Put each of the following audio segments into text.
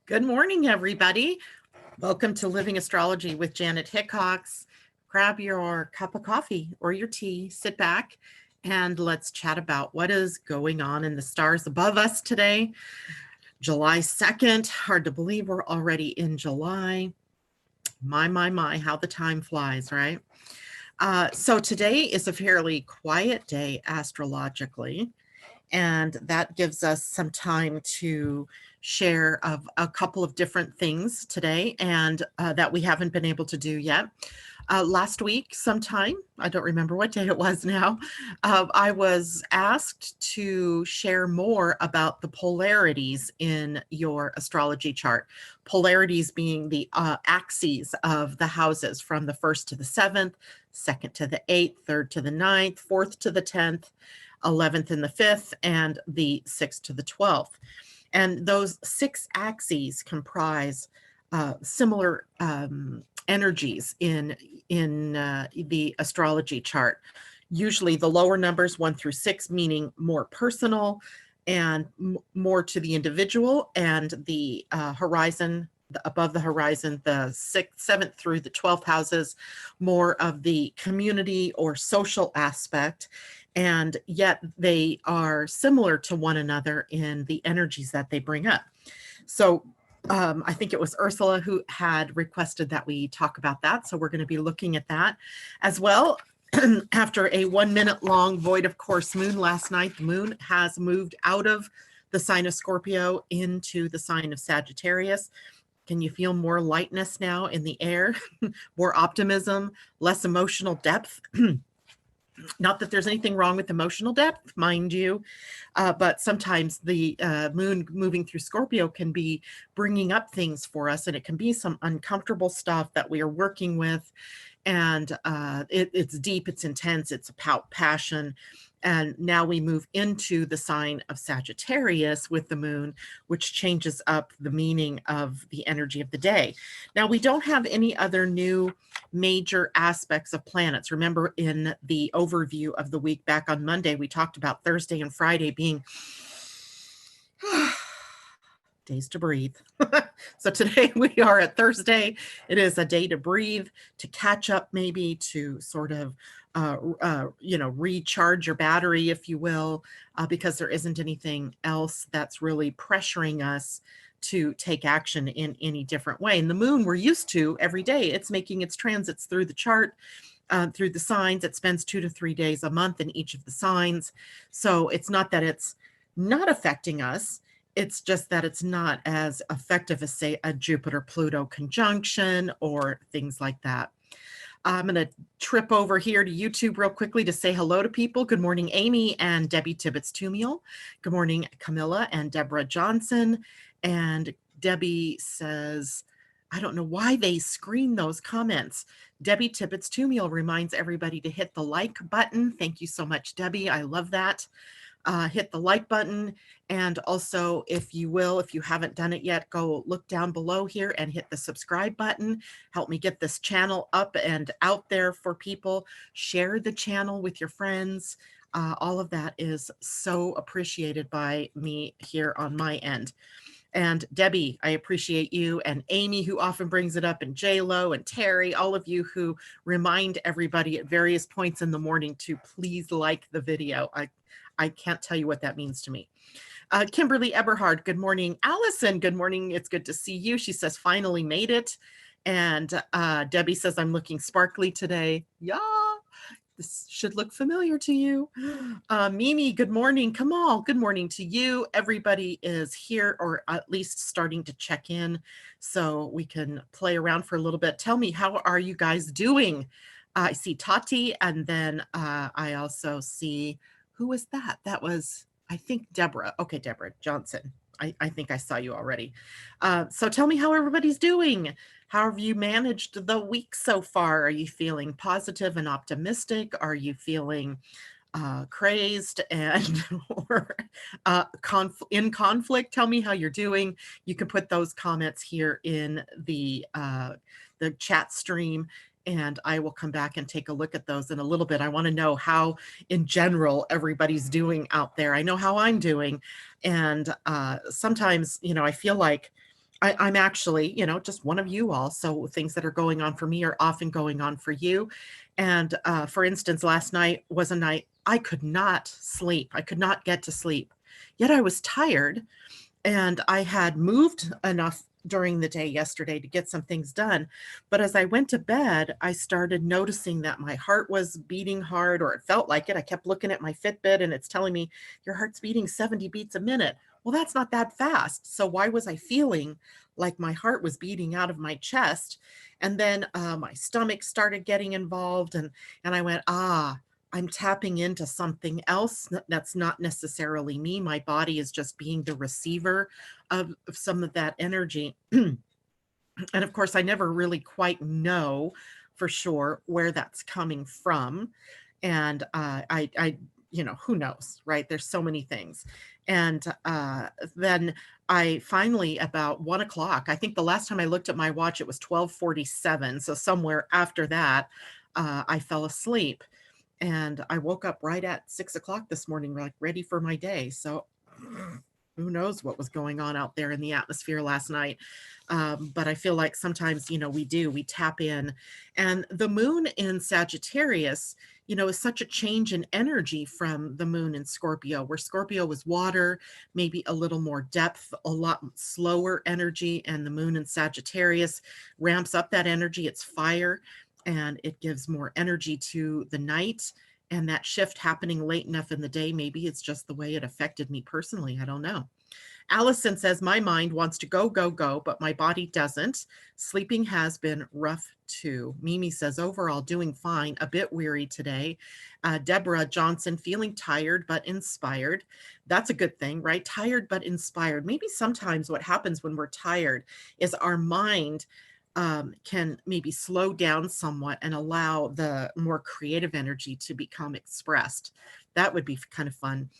Good morning, everybody. Welcome to Living Astrology with Janet Hickox. Grab your cup of coffee or your tea, sit back, and let's chat about what is going on in the stars above us today. July 2nd, hard to believe we're already in July. My, how the time flies, right? So today is a fairly quiet day astrologically, and that gives us some time to share of a couple of different things today and that we haven't been able to do yet. Last week sometime, I don't remember what day it was now, I was asked to share more about the polarities in your astrology chart. Polarities being the axes of the houses from the 1st to the 7th, 2nd to the 8th, 3rd to the 9th, 4th to the 10th, 11th and the 5th, and the 6th to the 12th. And those 6 axes comprise similar energies in the astrology chart. Usually the lower numbers 1 through 6 meaning more personal and more to the individual, and the horizon, above the horizon, the 6th, 7th through the 12th houses, more of the community or social aspect. And yet they are similar to one another in the energies that they bring up. So I think it was Ursula who had requested that we talk about that. So we're going to be looking at that as well. After a 1 minute long void of course moon last night, the moon has moved out of the sign of Scorpio into the sign of Sagittarius. Can you feel more lightness now in the air, more optimism, less emotional depth? Not that there's anything wrong with emotional depth, mind you, but sometimes the moon moving through Scorpio can be bringing up things for us, and it can be some uncomfortable stuff that we are working with. And it's deep, it's intense, it's about passion. And now we move into the sign of Sagittarius with the moon, which changes up the meaning of the energy of the day. Now, we don't have any other new major aspects of planets. Remember, in the overview of the week back on Monday, we talked about Thursday and Friday being days to breathe. So today we are at Thursday. It is a day to breathe, to catch up, maybe to sort of recharge your battery, if you will, because there isn't anything else that's really pressuring us to take action in any different way. And the moon, we're used to every day. It's making its transits through the chart, through the signs. It spends 2 to 3 days a month in each of the signs. So it's not that it's not affecting us. It's just that it's not as effective as, say, a Jupiter-Pluto conjunction or things like that. I'm going to trip over here to YouTube real quickly to say hello to people. Good morning, Amy and Debbie Tibbetts-Tumiel. Good morning, Camilla and Deborah Johnson. And Debbie says, I don't know why they screen those comments. Debbie Tibbetts-Tumiel reminds everybody to hit the like button. Thank you so much, Debbie. I love that. Hit the like button. And also, if you will, if you haven't done it yet, go look down below here and hit the subscribe button. Help me get this channel up and out there for people. Share the channel with your friends. All of that is so appreciated by me here on my end. And Debbie, I appreciate you, and Amy, who often brings it up, and J-Lo and Terry, all of you who remind everybody at various points in the morning to please like the video. I can't tell you what that means to me. Kimberly Eberhard, good morning. Allison, good morning. It's good to see you. She says, finally made it. And Debbie says, I'm looking sparkly today. Yeah, this should look familiar to you. Mimi, good morning. Kamal, good morning to you. Everybody is here, or at least starting to check in, so we can play around for a little bit. Tell me, how are you guys doing? I see Tati, and then I also see, who was that? That was, I think, Deborah. Okay, Deborah Johnson. I think I saw you already. So tell me how everybody's doing. How have you managed the week so far? Are you feeling positive and optimistic? Are you feeling crazed and or in conflict? Tell me how you're doing. You can put those comments here in the chat stream, and I will come back and take a look at those in a little bit. I want to know how, in general, everybody's doing out there. I know how I'm doing, and sometimes, I feel like I'm actually, just one of you all. So things that are going on for me are often going on for you. And for instance, last night was a night I could not sleep. I could not get to sleep. Yet I was tired, and I had moved enough during the day yesterday to get some things done. But as I went to bed, I started noticing that my heart was beating hard, or it felt like it. I kept looking at my Fitbit and it's telling me your heart's beating 70 beats a minute. Well, that's not that fast. So why was I feeling like my heart was beating out of my chest? And then my stomach started getting involved, and I went, I'm tapping into something else that's not necessarily me. My body is just being the receiver of some of that energy. And of course, I never really quite know for sure where that's coming from. And who knows, right? There's so many things. And then I finally, about 1 o'clock, I think the last time I looked at my watch, it was 12:47. So somewhere after that, I fell asleep. And I woke up right at 6 o'clock this morning, like ready for my day. So who knows what was going on out there in the atmosphere last night. But I feel like sometimes, we tap in. And the moon in Sagittarius, is such a change in energy from the moon in Scorpio, where Scorpio was water, maybe a little more depth, a lot slower energy. And the moon in Sagittarius ramps up that energy. It's fire, and it gives more energy to the night. And that shift happening late enough in the day, maybe it's just the way it affected me personally. I don't know. Allison says, my mind wants to go, go, go, but my body doesn't. Sleeping has been rough too. Mimi says, overall doing fine, a bit weary today. Deborah Johnson, feeling tired but inspired. That's a good thing, right? Tired but inspired. Maybe sometimes what happens when we're tired is our mind can maybe slow down somewhat and allow the more creative energy to become expressed. That would be kind of fun.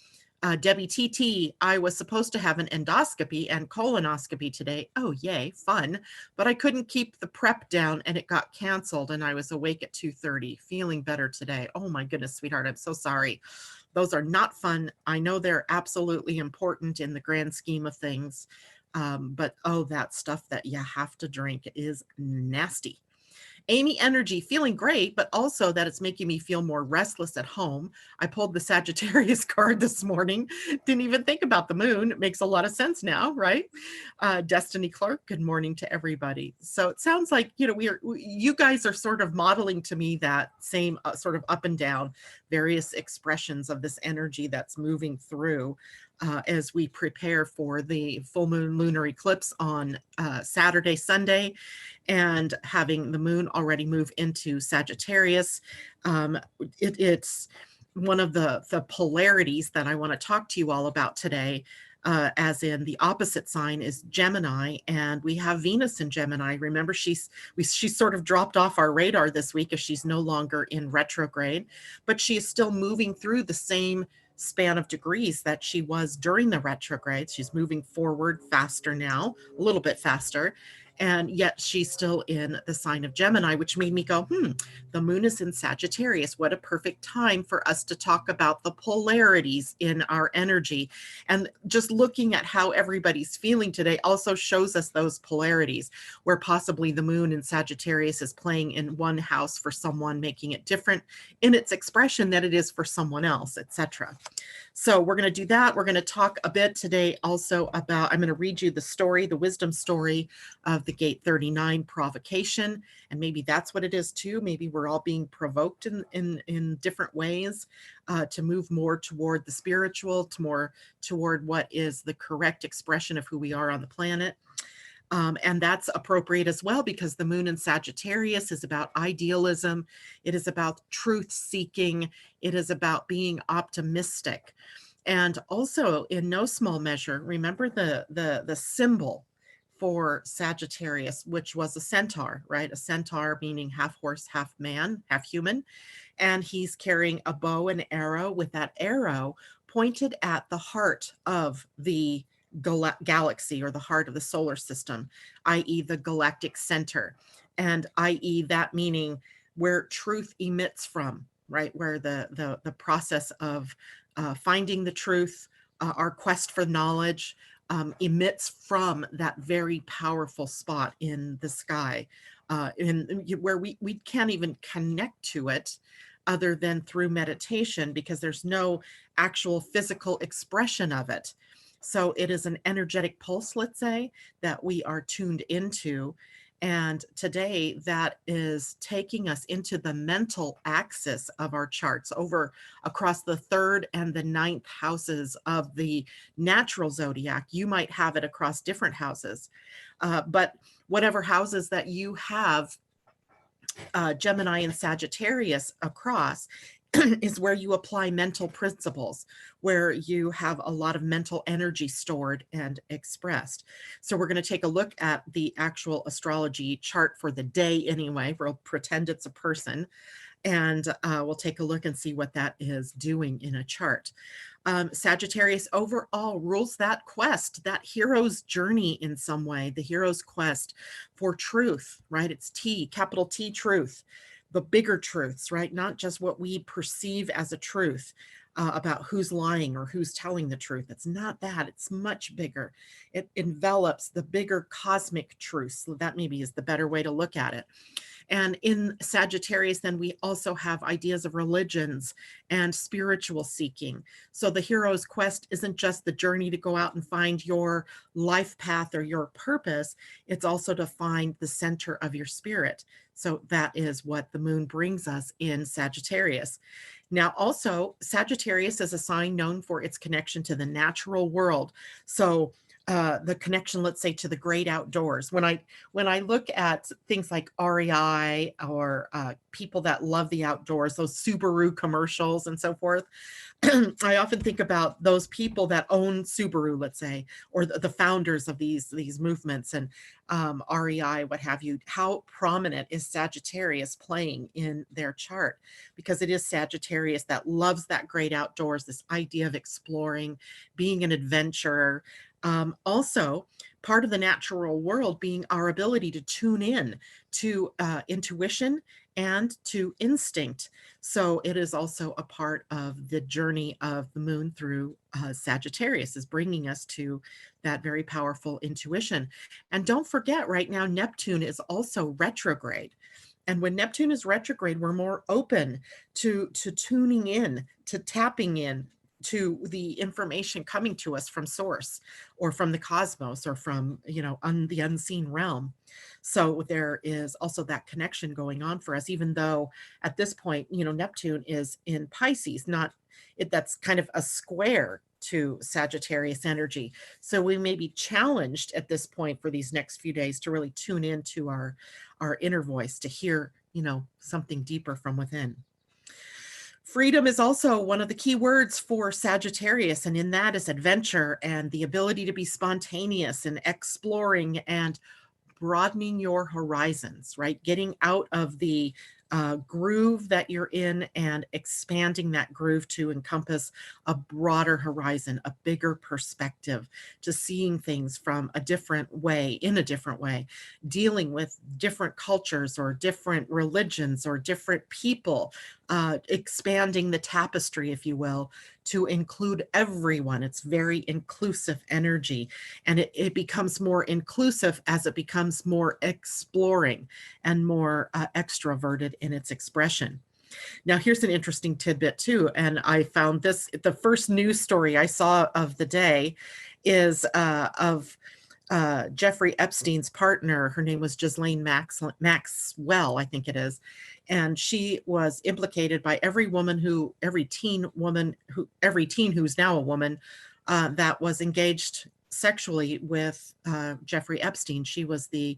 Debbie TT, I was supposed to have an endoscopy and colonoscopy today. Oh, yay, fun. But I couldn't keep the prep down and it got canceled, and I was awake at 2:30, feeling better today. Oh my goodness, sweetheart, I'm so sorry. Those are not fun. I know they're absolutely important in the grand scheme of things. But that stuff that you have to drink is nasty. Amy Energy, feeling great, but also that it's making me feel more restless at home. I pulled the Sagittarius card this morning. Didn't even think about the moon. It makes a lot of sense now, right? Destiny Clark, good morning to everybody. So it sounds like, you guys are sort of modeling to me that same sort of up and down, various expressions of this energy that's moving through. As we prepare for the full moon lunar eclipse on Saturday, Sunday, and having the moon already move into Sagittarius. It's one of the polarities that I want to talk to you all about today, as in the opposite sign is Gemini, and we have Venus in Gemini. Remember, she's sort of dropped off our radar this week as she's no longer in retrograde, but she is still moving through the same span of degrees that she was during the retrograde. She's moving forward faster now, a little bit faster, and yet she's still in the sign of Gemini, which made me go, the moon is in Sagittarius. What a perfect time for us to talk about the polarities in our energy. And just looking at how everybody's feeling today also shows us those polarities, where possibly the moon in Sagittarius is playing in one house for someone, making it different in its expression than it is for someone else, etc. So we're going to do that. We're going to talk a bit today also about, I'm going to read you the story, the wisdom story of the Gate 39 provocation. And maybe that's what it is too. Maybe we're all being provoked in different ways to move more toward the spiritual, to more toward what is the correct expression of who we are on the planet. And that's appropriate as well, because the moon in Sagittarius is about idealism. It is about truth seeking. It is about being optimistic. And also, in no small measure, remember the symbol for Sagittarius, which was a centaur, right? A centaur meaning half horse, half man, half human. And he's carrying a bow and arrow, with that arrow pointed at the heart of the galaxy, or the heart of the solar system, i.e. the galactic center, and i.e. that meaning where truth emits from, right? Where the process of finding the truth, our quest for knowledge, emits from that very powerful spot in the sky, where we can't even connect to it other than through meditation, because there's no actual physical expression of it. So it is an energetic pulse, let's say, that we are tuned into. And today that is taking us into the mental axis of our charts over across the 3rd and the 9th houses of the natural zodiac. You might have it across different houses, but whatever houses that you have Gemini and Sagittarius across is where you apply mental principles, where you have a lot of mental energy stored and expressed. So we're going to take a look at the actual astrology chart for the day anyway. We'll pretend it's a person, and we'll take a look and see what that is doing in a chart. Sagittarius overall rules that quest, that hero's journey in some way, the hero's quest for truth, right? It's T, capital T, truth, the bigger truths, right? Not just what we perceive as a truth about who's lying or who's telling the truth. It's not that. It's much bigger. It envelops the bigger cosmic truths. So that maybe is the better way to look at it. And in Sagittarius, then we also have ideas of religions and spiritual seeking. So the hero's quest isn't just the journey to go out and find your life path or your purpose. It's also to find the center of your spirit. So that is what the moon brings us in Sagittarius. Now, also, Sagittarius is a sign known for its connection to the natural world. So the connection, let's say, to the great outdoors. When I look at things like REI or people that love the outdoors, those Subaru commercials and so forth, I often think about those people that own Subaru, let's say, or the founders of these movements and REI, what have you. How prominent is Sagittarius playing in their chart? Because it is Sagittarius that loves that great outdoors, this idea of exploring, being an adventurer. Also, part of the natural world being our ability to tune in to intuition and to instinct. So it is also a part of the journey of the moon through Sagittarius, is bringing us to that very powerful intuition. And don't forget, right now, Neptune is also retrograde. And when Neptune is retrograde, we're more open to tuning in, to tapping in to the information coming to us from source or from the cosmos or from, the unseen realm. So there is also that connection going on for us, even though at this point, Neptune is in Pisces, that's kind of a square to Sagittarius energy. So we may be challenged at this point for these next few days to really tune into our inner voice, to hear, something deeper from within. Freedom is also one of the key words for Sagittarius, and in that is adventure and the ability to be spontaneous and exploring and broadening your horizons, right? Getting out of the groove that you're in and expanding that groove to encompass a broader horizon, a bigger perspective, to seeing things from a different way, in a different way, dealing with different cultures or different religions or different people, expanding the tapestry, if you will, to include everyone. It's very inclusive energy, and it becomes more inclusive as it becomes more exploring and more extroverted in its expression. Now, here's an interesting tidbit too, and I found this, the first news story I saw of the day is of Jeffrey Epstein's partner. Her name was Ghislaine Maxwell, I think it is. And she was implicated by every teen who's now a woman that was engaged sexually with Jeffrey Epstein. She was the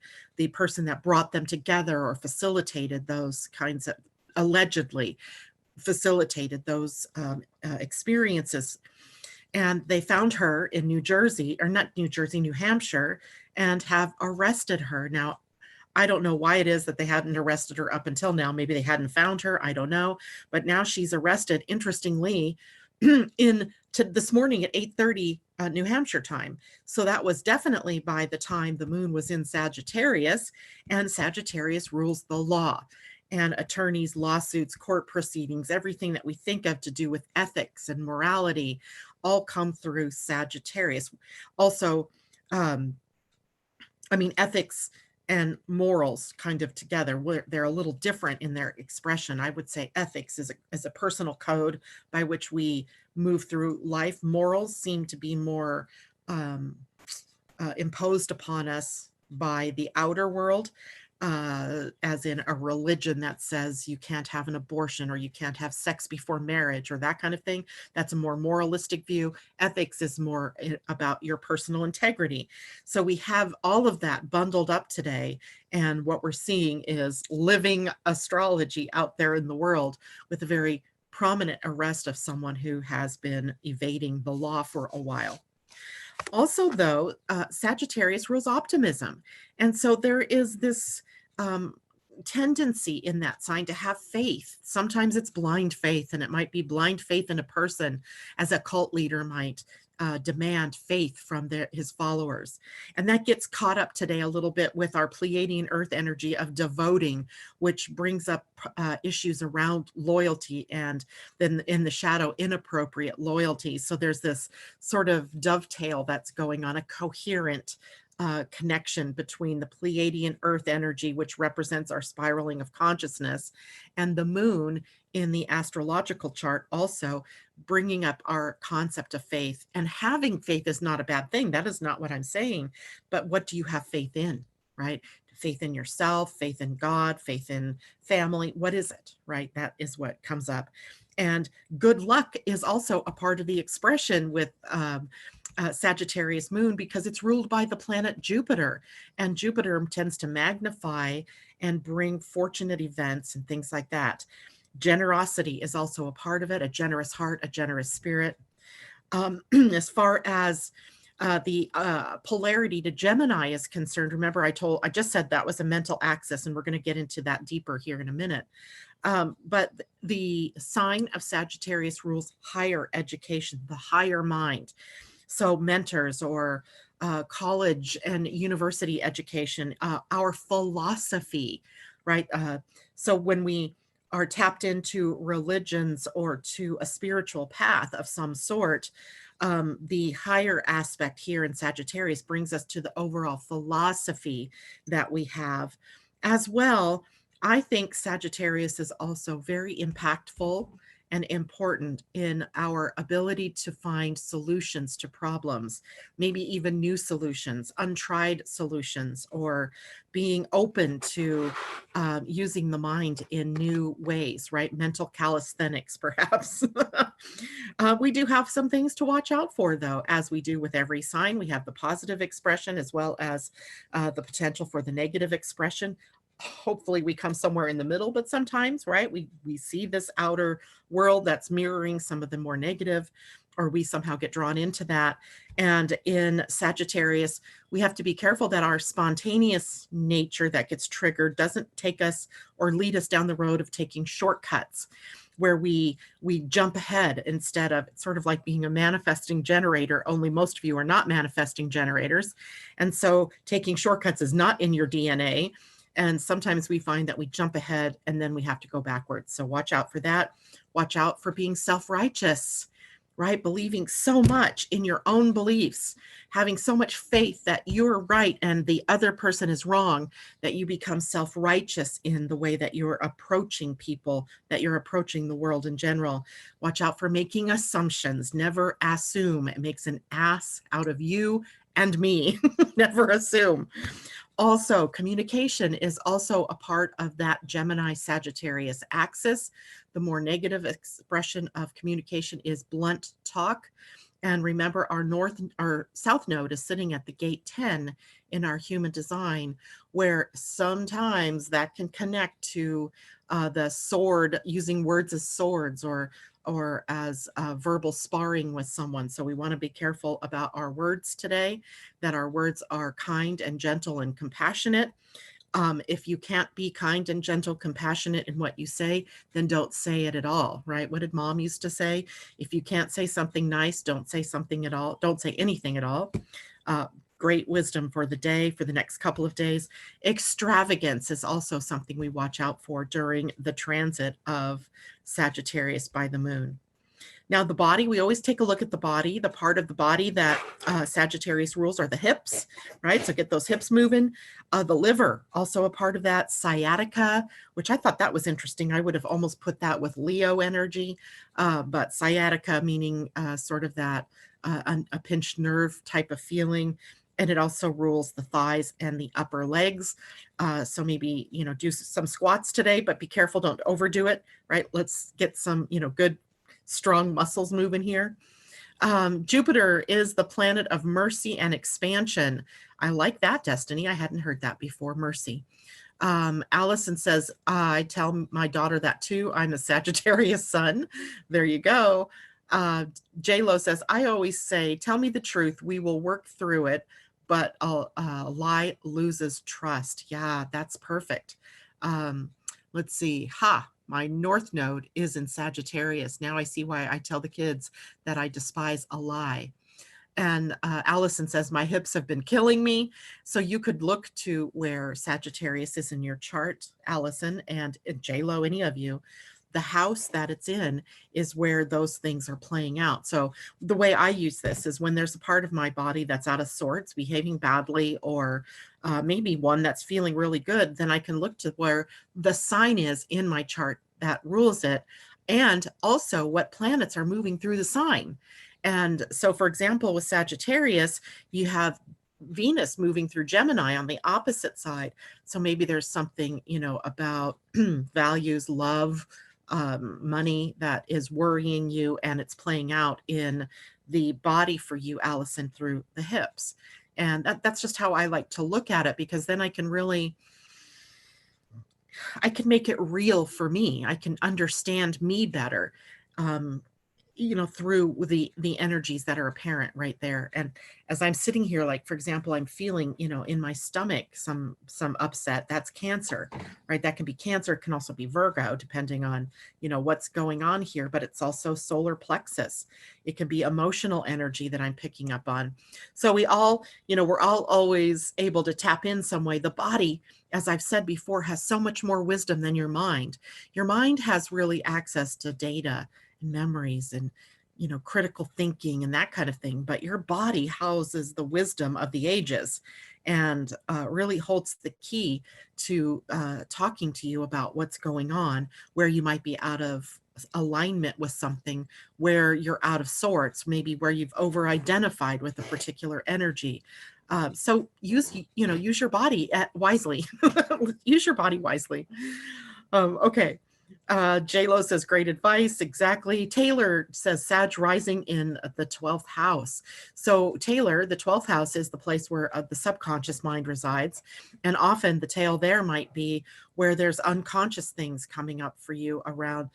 person that brought them together or facilitated those kinds of, allegedly facilitated those experiences. And they found her in New Hampshire, and have arrested her. Now, I don't know why it is that they hadn't arrested her up until now. Maybe they hadn't found her. I don't know. But now she's arrested, interestingly, this morning at 8:30 New Hampshire time. So that was definitely by the time the moon was in Sagittarius, and Sagittarius rules the law. And attorneys, lawsuits, court proceedings, everything that we think of to do with ethics and morality all come through Sagittarius. Also, I mean, ethics and morals kind of together. They're a little different in their expression. I would say ethics is a personal code by which we move through life. Morals seem to be more um, imposed upon us by the outer world, as in a religion that says you can't have an abortion or you can't have sex before marriage or that kind of thing. That's a more moralistic view. Ethics is more about your personal integrity. So we have all of that bundled up today. And what we're seeing is living astrology out there in the world with a very prominent arrest of someone who has been evading the law for a while. Also, though, Sagittarius rules optimism. And so there is this um, tendency in that sign to have faith. Sometimes it's blind faith, and it might be blind faith in a person, as a cult leader might demand faith from his followers. And that gets caught up today a little bit with our Pleiadian-Earth energy of devoting, which brings up issues around loyalty and then in the shadow, inappropriate loyalty. So there's this sort of dovetail that's going on, a coherent connection between the Pleiadian-Earth energy, which represents our spiraling of consciousness, and the moon in the astrological chart also bringing up our concept of faith. And having faith is not a bad thing. That is not what I'm saying. But what do you have faith in, right? Faith in yourself, faith in God, faith in family. What is it, right? That is what comes up. And good luck is also a part of the expression with Sagittarius moon, because it's ruled by the planet Jupiter, and Jupiter tends to magnify and bring fortunate events and things like that. Generosity is also a part of it, a generous heart, a generous spirit. As far as the polarity to Gemini is concerned, remember I just said that was a mental axis, and we're going to get into that deeper here in a minute. But the sign of Sagittarius rules higher education, the higher mind. So mentors or college and university education, our philosophy, right? So when we are tapped into religions or to a spiritual path of some sort, the higher aspect here in Sagittarius brings us to the overall philosophy that we have as well. I think Sagittarius is also very impactful and important in our ability to find solutions to problems, maybe even new solutions, untried solutions, or being open to using the mind in new ways, right? Mental calisthenics, perhaps. We do have some things to watch out for, though, as we do with every sign. We have the positive expression as well as the potential for the negative expression. Hopefully we come somewhere in the middle, but sometimes, right, we see this outer world that's mirroring some of the more negative, or we somehow get drawn into that. And in Sagittarius, we have to be careful that our spontaneous nature that gets triggered doesn't take us or lead us down the road of taking shortcuts, where we jump ahead instead of, sort of like being a manifesting generator, only most of you are not manifesting generators. And so taking shortcuts is not in your DNA. And sometimes we find that we jump ahead and then we have to go backwards. So watch out for that. Watch out for being self-righteous, right? Believing so much in your own beliefs, having so much faith that you're right and the other person is wrong, that you become self-righteous in the way that you're approaching people, that you're approaching the world in general. Watch out for making assumptions. Never assume. It makes an ass out of you and me. Never assume. Also, communication is also a part of that Gemini-Sagittarius axis. The more negative expression of communication is blunt talk. And remember, our south node is sitting at the gate 10 in our human design, where sometimes that can connect to the sword, using words as swords, or as verbal sparring with someone. So we want to be careful about our words today, that our words are kind and gentle and compassionate. If you can't be kind and gentle, compassionate in what you say, then don't say it at all, right? What did mom used to say? If you can't say something nice, don't say something at all. Don't say anything at all. Great wisdom for the day, for the next couple of days. Extravagance is also something we watch out for during the transit of Sagittarius by the moon. Now the body, we always take a look at the body. The part of the body that Sagittarius rules are the hips, right? So get those hips moving. The liver, also a part of that. Sciatica, which I thought that was interesting. I would have almost put that with Leo energy, but sciatica meaning sort of that a pinched nerve type of feeling. And it also rules the thighs and the upper legs. So maybe, do some squats today, but be careful, don't overdo it, right? Let's get some, good strong muscles moving here. Jupiter is the planet of mercy and expansion. I like that, Destiny. I hadn't heard that before, mercy. Allison says, I tell my daughter that too. I'm a Sagittarius sun. There you go. J-Lo says, I always say, tell me the truth. We will work through it, but a lie loses trust. Yeah, that's perfect. Let's see. My North Node is in Sagittarius. Now I see why I tell the kids that I despise a lie. And Allison says, my hips have been killing me. So you could look to where Sagittarius is in your chart, Allison, and J-Lo, any of you. The house that it's in is where those things are playing out. So the way I use this is when there's a part of my body that's out of sorts, behaving badly, or maybe one that's feeling really good, then I can look to where the sign is in my chart that rules it, and also what planets are moving through the sign. And so, for example, with Sagittarius, you have Venus moving through Gemini on the opposite side. So maybe there's something, about values, love, money that is worrying you, and it's playing out in the body for you, Allison, through the hips. And that's just how I like to look at it, because then I can make it real for me. I can understand me better, through the energies that are apparent right there. And as I'm sitting here, like, for example, I'm feeling, in my stomach, some upset. That's Cancer, right? That can be Cancer. It can also be Virgo, depending on, what's going on here, but it's also solar plexus. It can be emotional energy that I'm picking up on. So we all, we're all always able to tap in some way. The body, as I've said before, has so much more wisdom than your mind. Your mind has really access to data and memories and, critical thinking and that kind of thing. But your body houses the wisdom of the ages and really holds the key to talking to you about what's going on, where you might be out of alignment with something, where you're out of sorts, maybe where you've over-identified with a particular energy. So use your body wisely. Use your body wisely. Okay. J-Lo says, great advice. Exactly. Taylor says, Sag rising in the 12th house. So Taylor, the 12th house is the place where the subconscious mind resides. And often the tail there might be where there's unconscious things coming up for you around,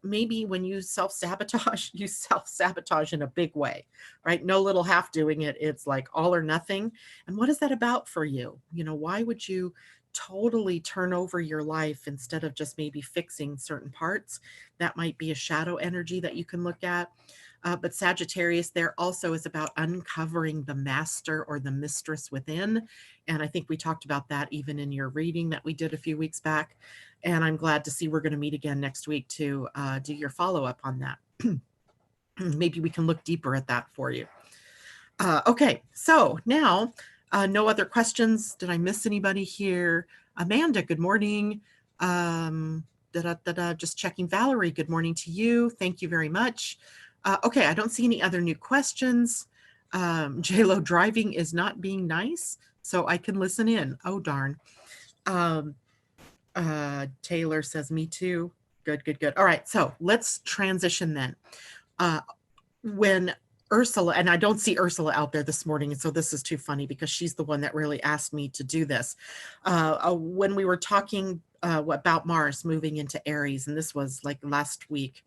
maybe when you self-sabotage, you self-sabotage in a big way, right? No little half doing it. It's like all or nothing. And what is that about for you? Why would you totally turn over your life instead of just maybe fixing certain parts? That might be a shadow energy that you can look at. But Sagittarius there also is about uncovering the master or the mistress within. And I think we talked about that even in your reading that we did a few weeks back. And I'm glad to see we're going to meet again next week to do your follow-up on that. Maybe we can look deeper at that for you. Okay, so now no other questions. Did I miss anybody here? Amanda, good morning. Just checking. Valerie, good morning to you. Thank you very much. Okay, I don't see any other new questions. J-Lo, driving is not being nice, so I can listen in. Oh, darn. Taylor says, me too. Good. All right, so let's transition then. When Ursula, and I don't see Ursula out there this morning, and so this is too funny because she's the one that really asked me to do this. When we were talking about Mars moving into Aries, and this was like last week,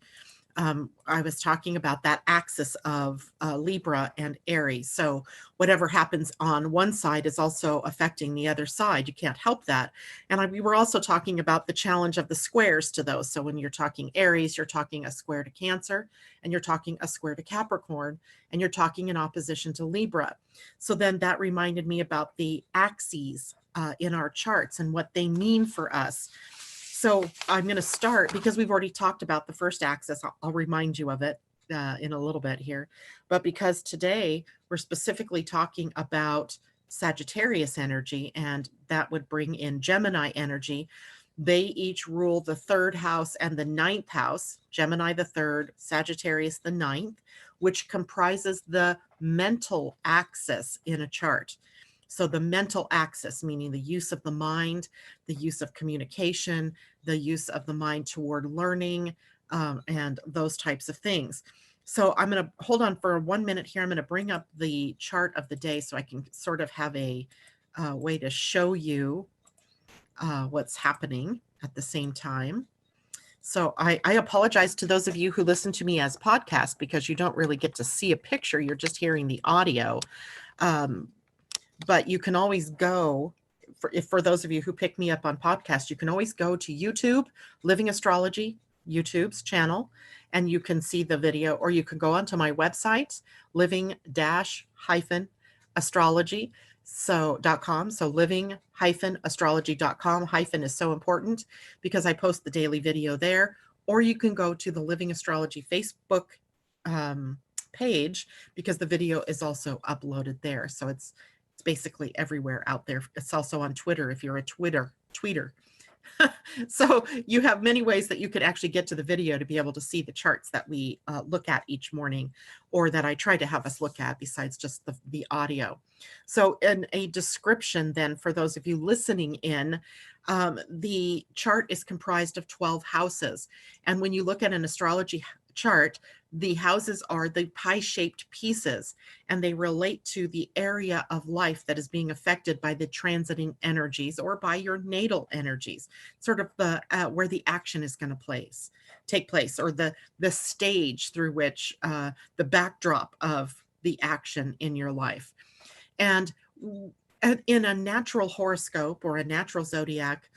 I was talking about that axis of Libra and Aries. So whatever happens on one side is also affecting the other side. You can't help that. And we were also talking about the challenge of the squares to those. So when you're talking Aries, you're talking a square to Cancer, and you're talking a square to Capricorn, and you're talking in opposition to Libra. So then that reminded me about the axes in our charts and what they mean for us. So I'm going to start, because we've already talked about the first axis. I'll remind you of it. in a little bit here. But because today we're specifically talking about Sagittarius energy, and that would bring in Gemini energy. They each rule the third house and the ninth house, Gemini the third, Sagittarius the ninth, which comprises the mental axis in a chart. So the mental axis, meaning the use of the mind, the use of communication, the use of the mind toward learning, and those types of things. So I'm going to hold on for 1 minute here. I'm going to bring up the chart of the day so I can sort of have a way to show you what's happening at the same time. So I apologize to those of you who listen to me as podcast, because you don't really get to see a picture. You're just hearing the audio. But you can always go, for those of you who pick me up on podcast, you can always go to YouTube, Living Astrology, YouTube's channel, and you can see the video, or you can go onto my website, living-astrology. .com. So living-astrology.com. Hyphen is so important because I post the daily video there. Or you can go to the Living Astrology Facebook page, because the video is also uploaded there. So it's basically everywhere out there. It's also on Twitter if you're a tweeter. So you have many ways that you could actually get to the video to be able to see the charts that we look at each morning, or that I try to have us look at besides just the audio. So in a description then, for those of you listening in, the chart is comprised of 12 houses. And when you look at an astrology chart, the houses are the pie-shaped pieces, and they relate to the area of life that is being affected by the transiting energies or by your natal energies, sort of where the action is going to take place, or the stage through which the backdrop of the action in your life. And in a natural horoscope or a natural zodiac,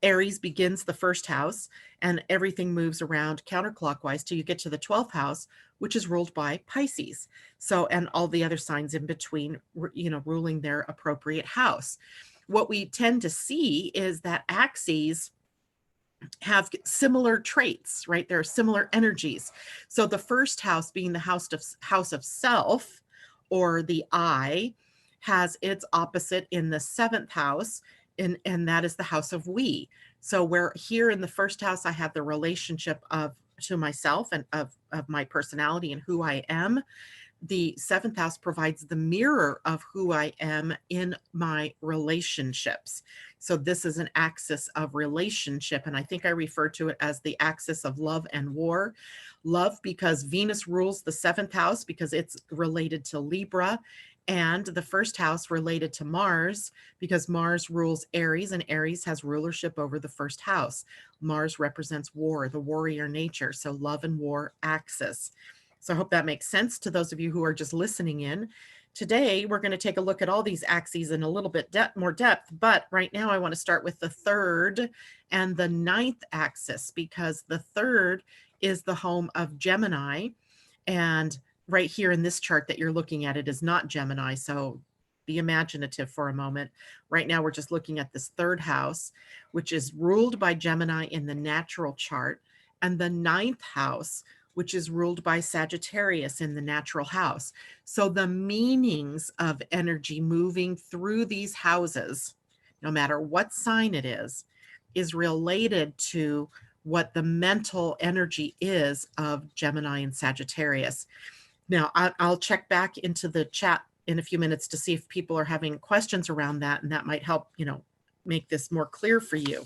Aries begins the first house, and everything moves around counterclockwise till you get to the 12th house, which is ruled by Pisces. So, and all the other signs in between, ruling their appropriate house. What we tend to see is that axes have similar traits, right? There are similar energies. So the first house, being the house of self, or the I, has its opposite in the 7th house, and that is the house of we. So where here in the first house, I have the relationship to myself and of my personality and who I am. The 7th house provides the mirror of who I am in my relationships. So this is an axis of relationship, and I think I refer to it as the axis of love and war. Love, because Venus rules the 7th house, because it's related to Libra, and the first house related to Mars, because Mars rules Aries, and Aries has rulership over the first house. Mars represents war, the warrior nature, so love and war axis. So I hope that makes sense to those of you who are just listening in. Today, we're going to take a look at all these axes in a little bit more depth, but right now I want to start with the 3rd and the 9th axis, because the 3rd is the home of Gemini, and right here in this chart that you're looking at, it is not Gemini, so be imaginative for a moment. Right now, we're just looking at this 3rd house, which is ruled by Gemini in the natural chart, and the 9th house, which is ruled by Sagittarius in the natural house. So the meanings of energy moving through these houses, no matter what sign it is related to what the mental energy is of Gemini and Sagittarius. Now, I'll check back into the chat in a few minutes to see if people are having questions around that, and that might help, make this more clear for you.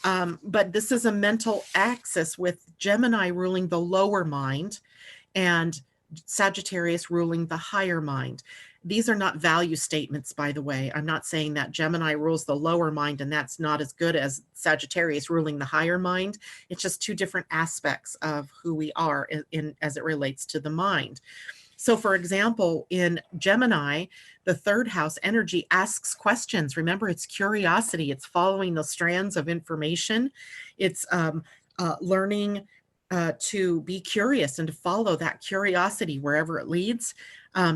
But this is a mental axis with Gemini ruling the lower mind and Sagittarius ruling the higher mind. These are not value statements, by the way. I'm not saying that Gemini rules the lower mind and that's not as good as Sagittarius ruling the higher mind. It's just two different aspects of who we are as it relates to the mind. So for example, in Gemini, the 3rd house energy asks questions. Remember, it's curiosity. It's following the strands of information. It's learning to be curious and to follow that curiosity wherever it leads,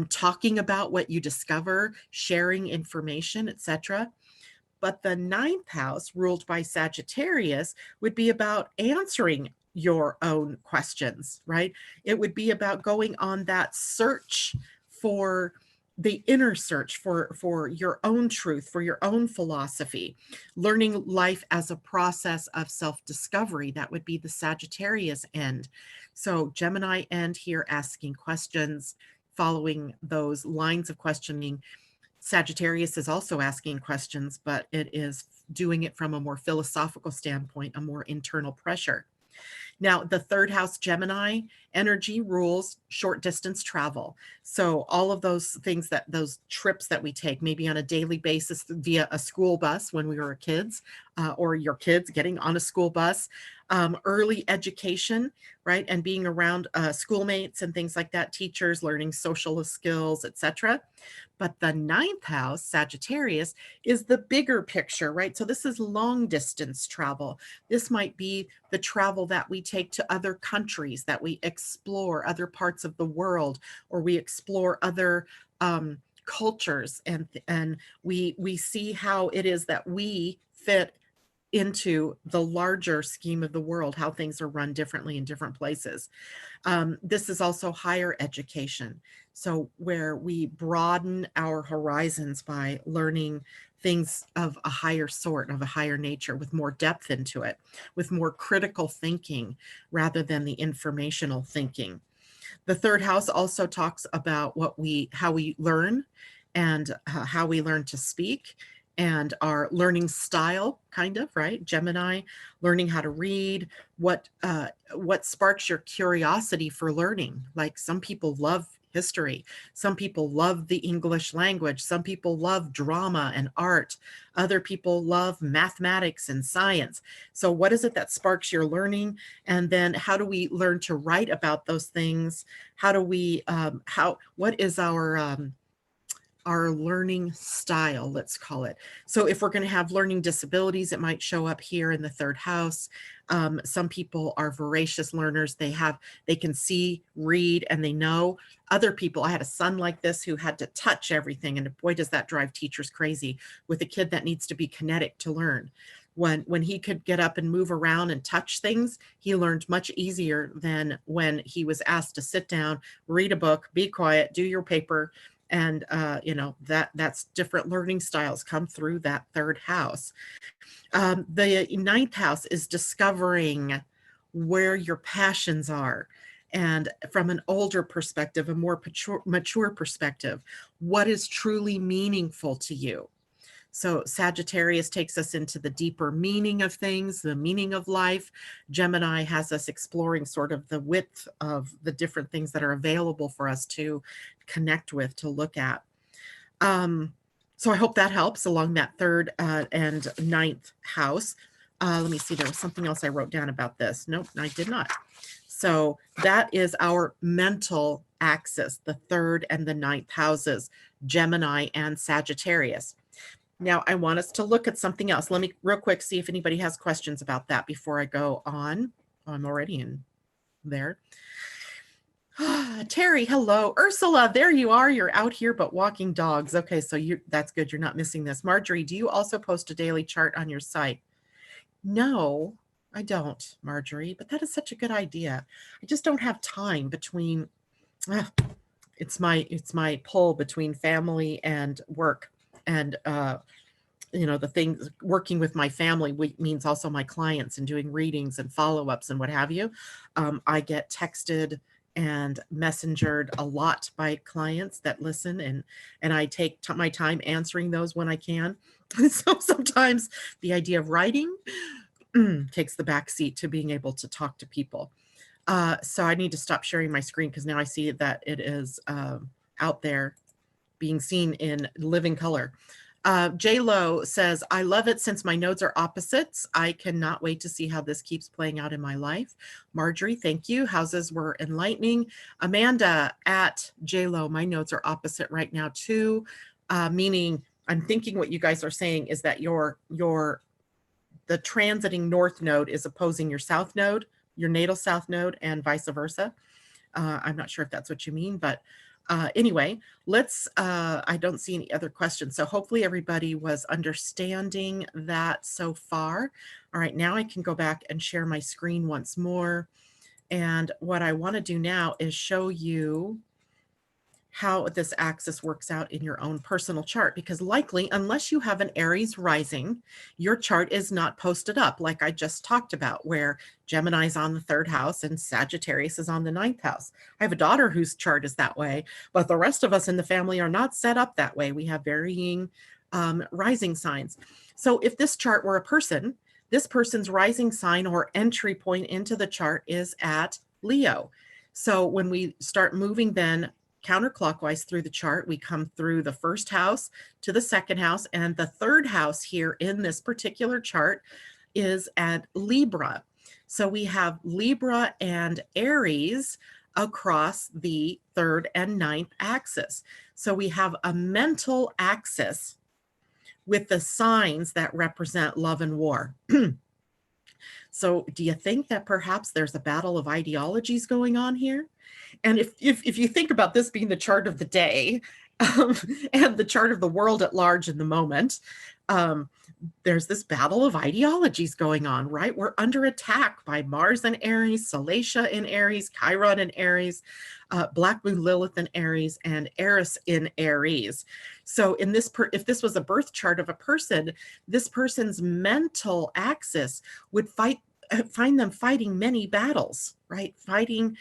talking about what you discover, sharing information, etc. But the 9th house, ruled by Sagittarius, would be about answering your own questions, right? It would be about going on that search for the inner search for your own truth, for your own philosophy, learning life as a process of self-discovery. That would be the Sagittarius end. So Gemini end here, asking questions, following those lines of questioning. Sagittarius is also asking questions, but it is doing it from a more philosophical standpoint, a more internal pressure. Now, the third house Gemini energy rules short distance travel. So all of those things, that those trips that we take, maybe on a daily basis via a school bus when we were kids, or your kids getting on a school bus, early education, right? And being around schoolmates and things like that, teachers, learning social skills, etc. But the ninth house, Sagittarius, is the bigger picture, right? So this is long distance travel. This might be the travel that we take to other countries, that we explore other parts of the world, or we explore other cultures, and we see how it is that we fit into the larger scheme of the world, how things are run differently in different places. This is also higher education. So where we broaden our horizons by learning things of a higher sort, of a higher nature, with more depth into it, with more critical thinking rather than the informational thinking. The third house also talks about how we learn, and how we learn to speak, and our learning style, kind of, right? Gemini, learning how to read, what sparks your curiosity for learning. Like, some people love history, some people love the English language, some people love drama and art, other people love mathematics and science. So what is it that sparks your learning? And then how do we learn to write about those things? How do we what is our learning style, let's call it. So if we're going to have learning disabilities, it might show up here in the third house. Some people are voracious learners. They can see, read, and they know. Other people, I had a son like this who had to touch everything, and boy, does that drive teachers crazy with a kid that needs to be kinetic to learn. When he could get up and move around and touch things, he learned much easier than when he was asked to sit down, read a book, be quiet, do your paper. And that's different learning styles come through that third house. The ninth house is discovering where your passions are, and from an older perspective, a more mature perspective, what is truly meaningful to you. So Sagittarius takes us into the deeper meaning of things, the meaning of life. Gemini has us exploring sort of the width of the different things that are available for us to connect with, to look at. So I hope that helps along that third and ninth house. Let me see, there was something else I wrote down about this. Nope, I did not. So that is our mental axis, the third and the ninth houses, Gemini and Sagittarius. Now I want us to look at something else. Let me real quick see if anybody has questions about that before I go on. Oh, I'm already in there. Terry, hello. Ursula, there you are. You're out here but walking dogs. Okay, so that's good. You're not missing this. Marjorie, do you also post a daily chart on your site? No, I don't, Marjorie, but that is such a good idea. I just don't have time between it's my pull between family and work, and the things, working with my family means also my clients and doing readings and follow-ups and what have you. I get texted and messengered a lot by clients that listen, and I take my time answering those when I can. So sometimes the idea of writing takes the back seat to being able to talk to people. So I need to stop sharing my screen, because now I see that it is out there being seen in living color. J-Lo says, I love it since my nodes are opposites. I cannot wait to see how this keeps playing out in my life. Marjorie, thank you. Houses were enlightening. Amanda at J-Lo, my nodes are opposite right now too. Meaning, I'm thinking what you guys are saying is that the transiting north node is opposing your south node, your natal south node, and vice versa. I'm not sure if that's what you mean, but Anyway, let's, I don't see any other questions. So hopefully everybody was understanding that so far. All right, now I can go back and share my screen once more. And what I want to do now is show you how this axis works out in your own personal chart, because likely, unless you have an Aries rising, your chart is not posted up like I just talked about, where Gemini is on the 3rd house and Sagittarius is on the 9th house. I have a daughter whose chart is that way, but the rest of us in the family are not set up that way. We have varying rising signs. So if this chart were a person, this person's rising sign or entry point into the chart is at Leo. So when we start moving then counterclockwise through the chart, we come through the 1st house to the 2nd house, and the 3rd house here in this particular chart is at Libra. So we have Libra and Aries across the 3rd and 9th axis. So we have a mental axis with the signs that represent love and war. So do you think that perhaps there's a battle of ideologies going on here? And if you think about this being the chart of the day, and the chart of the world at large in the moment, there's this battle of ideologies going on, right? We're under attack by Mars in Aries, Salacia in Aries, Chiron in Aries, Black Moon Lilith in Aries, and Eris in Aries. So in this, if this was a birth chart of a person, this person's mental axis would find them fighting many battles, right? Fighting,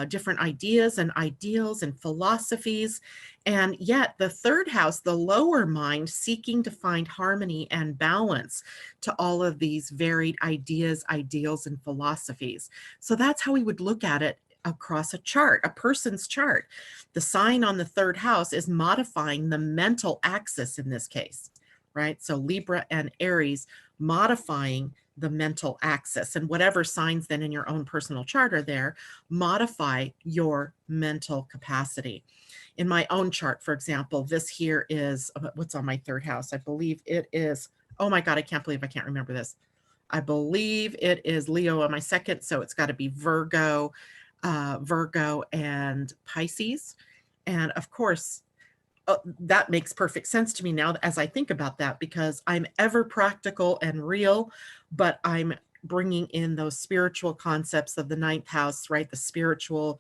different ideas and ideals and philosophies. And yet the 3rd house, the lower mind, seeking to find harmony and balance to all of these varied ideas, ideals, and philosophies. So that's how we would look at it across a chart, a person's chart. The sign on the 3rd house is modifying the mental axis in this case, right? So Libra and Aries modifying the mental axis, and whatever signs then in your own personal chart are there, modify your mental capacity. In my own chart, for example, this here is, what's on my 3rd house? I believe it is, oh my God, I can't believe I can't remember this. I believe it is Leo on my 2nd, so it's got to be Virgo and Pisces. And of course, that makes perfect sense to me now as I think about that, because I'm ever practical and real, but I'm bringing in those spiritual concepts of the 9th house, right? The spiritual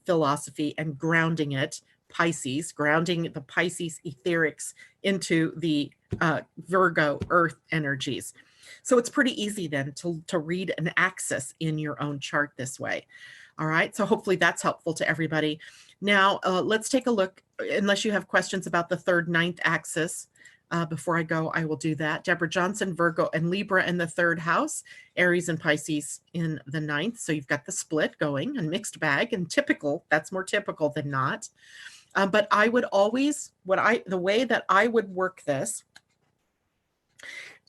philosophy, and grounding it, Pisces, grounding the Pisces etherics into the Virgo earth energies. So it's pretty easy then to read an axis in your own chart this way. All right, so hopefully that's helpful to everybody. Now, let's take a look, unless you have questions about the 3rd, 9th axis. Before I go, I will do that. Deborah Johnson, Virgo and Libra in the 3rd house, Aries and Pisces in the 9th. So you've got the split going, and mixed bag, and typical, that's more typical than not. But I would always, the way that I would work this,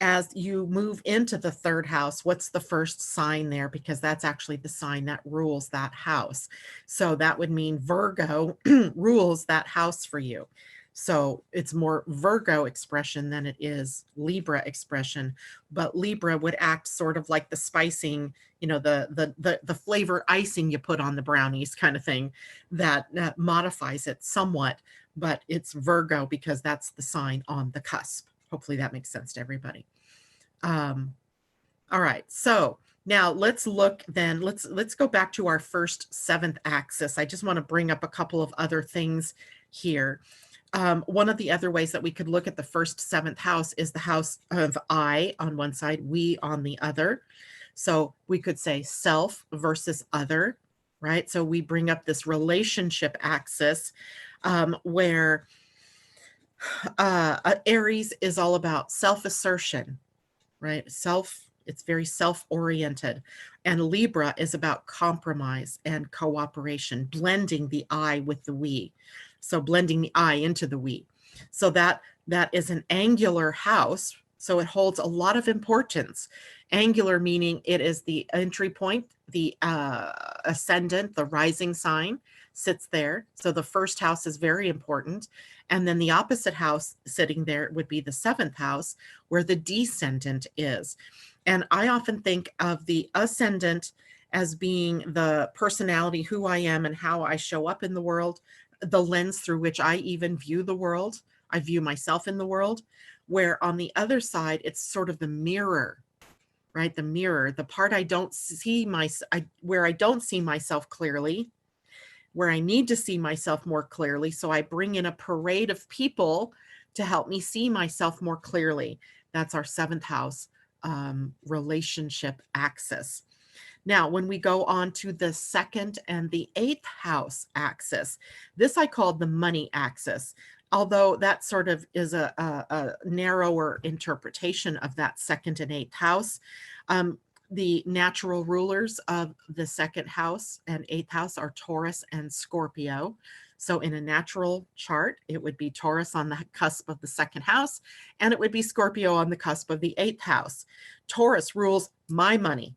as you move into the 3rd house, what's the first sign there? Because that's actually the sign that rules that house. So that would mean Virgo rules that house for you. So it's more Virgo expression than it is Libra expression. But Libra would act sort of like the spicing, the flavor icing you put on the brownies kind of thing, that modifies it somewhat. But it's Virgo because that's the sign on the cusp. Hopefully that makes sense to everybody. All right, so now let's look then, let's go back to our 1st, 7th axis. I just want to bring up a couple of other things here. One of the other ways that we could look at the 1st, 7th house is the house of I on one side, we on the other. So we could say self versus other, right? So we bring up this relationship axis where Aries is all about self-assertion, right? It's very self-oriented. And Libra is about compromise and cooperation, blending the I with the we. So blending the I into the we. So that is an angular house. So it holds a lot of importance. Angular meaning it is the entry point, the ascendant, the rising sign sits there. So the 1st house is very important. And then the opposite house sitting there would be the 7th house, where the descendant is. And I often think of the ascendant as being the personality, who I am and how I show up in the world. the lens through which I even view the world. I view myself in the world, where on the other side, it's sort of the mirror, right? The mirror, the part I don't see where I don't see myself clearly, where I need to see myself more clearly. So I bring in a parade of people to help me see myself more clearly. That's our seventh house relationship axis. Now, when we go on to the second and the eighth house axis, this I called the money axis, although that sort of is a narrower interpretation of that second and eighth house. The natural rulers of the second house and eighth house are Taurus and Scorpio. So in a natural chart, it would be Taurus on the cusp of the second house, and it would be Scorpio on the cusp of the eighth house. Taurus rules my money,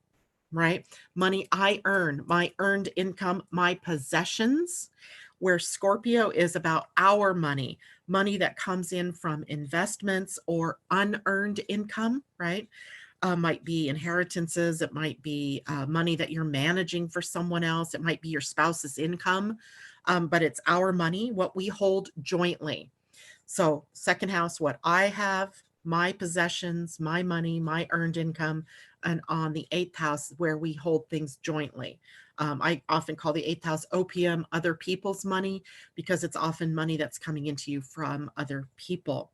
right? Money I earn, my earned income, my possessions, where Scorpio is about our money, money that comes in from investments or unearned income, right? Might be inheritances. It might be money that you're managing for someone else. It might be your spouse's income, but it's our money, what we hold jointly. So second house, what I have, my possessions, my money, my earned income, and on the eighth house where we hold things jointly. I often call the eighth house opium, other people's money, because it's often money that's coming into you from other people.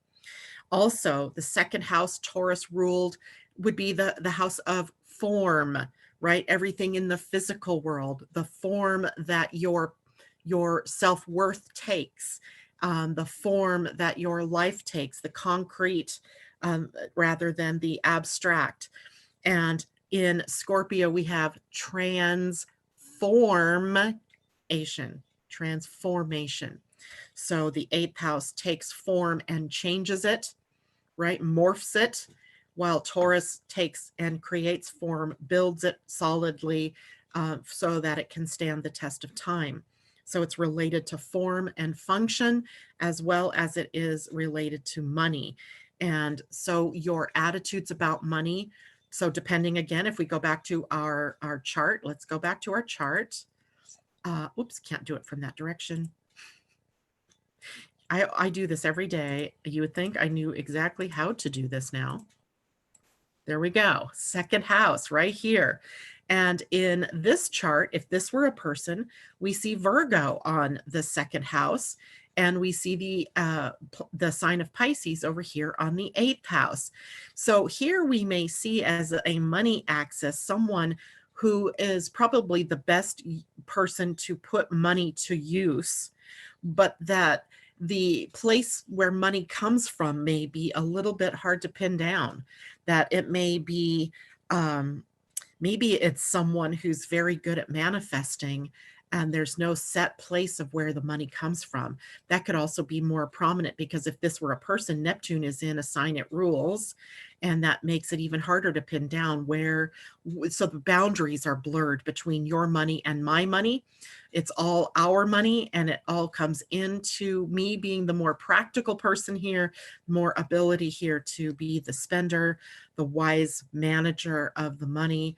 Also, the second house, Taurus ruled, would be the house of form, right? Everything in the physical world, the form that your self-worth takes, the form that your life takes, the concrete rather than the abstract. And in Scorpio, we have transformation. So the eighth house takes form and changes it, right? Morphs it, while Taurus takes and creates form, builds it solidly so that it can stand the test of time. So it's related to form and function, as well as it is related to money. And so your attitudes about money, so depending, again, if we go back to our chart, let's go back to our chart. Oops, can't do it from that direction. I do this every day. You would think I knew exactly how to do this now. There we go. Second house right here. And in this chart, if this were a person, we see Virgo on the second house, and we see the sign of Pisces over here on the eighth house. So here we may see as a money axis someone who is probably the best person to put money to use, but that the place where money comes from may be a little bit hard to pin down, that it may be, maybe it's someone who's very good at manifesting and there's no set place of where the money comes from. That could also be more prominent because if this were a person, Neptune is in a sign it rules, and that makes it even harder to pin down where, so the boundaries are blurred between your money and my money. It's all our money, and it all comes into me being the more practical person here, more ability here to be the spender, the wise manager of the money,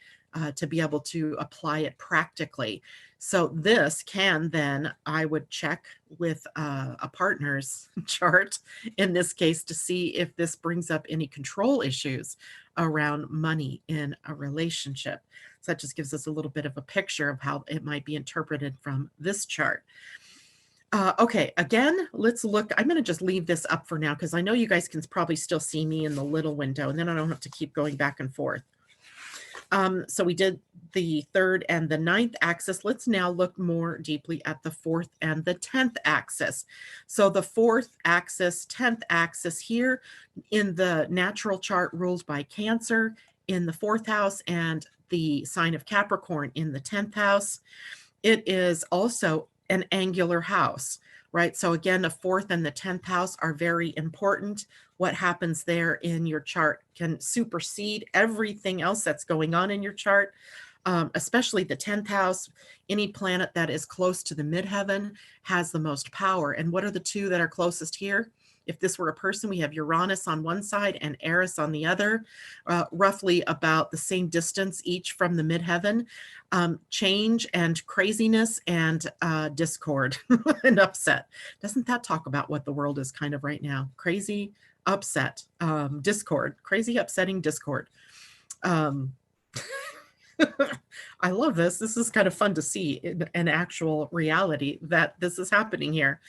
to be able to apply it practically. So this can then, I would check with a partner's chart in this case to see if this brings up any control issues around money in a relationship. So that just gives us a little bit of a picture of how it might be interpreted from this chart. Okay, again, let's look. I'm going to just leave this up for now because I know you guys can probably still see me in the little window, and then I don't have to keep going back and forth. So we did the third and the ninth axis. Let's now look more deeply at the fourth and the 10th axis. So the fourth axis, 10th axis here in the natural chart ruled by Cancer in the fourth house and the sign of Capricorn in the 10th house. It is also an angular house, right? So again, the fourth and the 10th house are very important. What happens there in your chart can supersede everything else that's going on in your chart, especially the 10th house. Any planet that is close to the midheaven has the most power. And what are the two that are closest here? If this were a person, we have Uranus on one side and Eris on the other, roughly about the same distance each from the midheaven. Change and craziness and discord and upset. Doesn't that talk about what the world is kind of right now? Crazy, upset, discord, crazy, upsetting discord. I love this. This is kind of fun to see in an actual reality that this is happening here.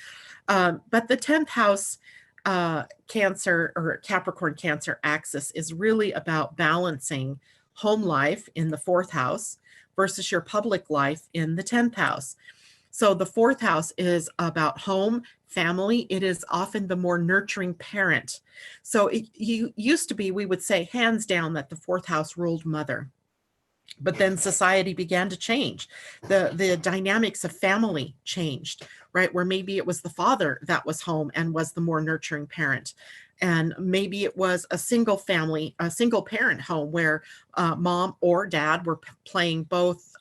But the 10th house Cancer or Capricorn Cancer axis is really about balancing home life in the 4th house versus your public life in the 10th house. So the 4th house is about home, family. It is often the more nurturing parent. So it used to be, we would say hands down that the 4th house ruled mother. But then society began to change. The dynamics of family changed, right? Where maybe it was the father that was home and was the more nurturing parent. And maybe it was a single family, a single parent home where mom or dad were playing both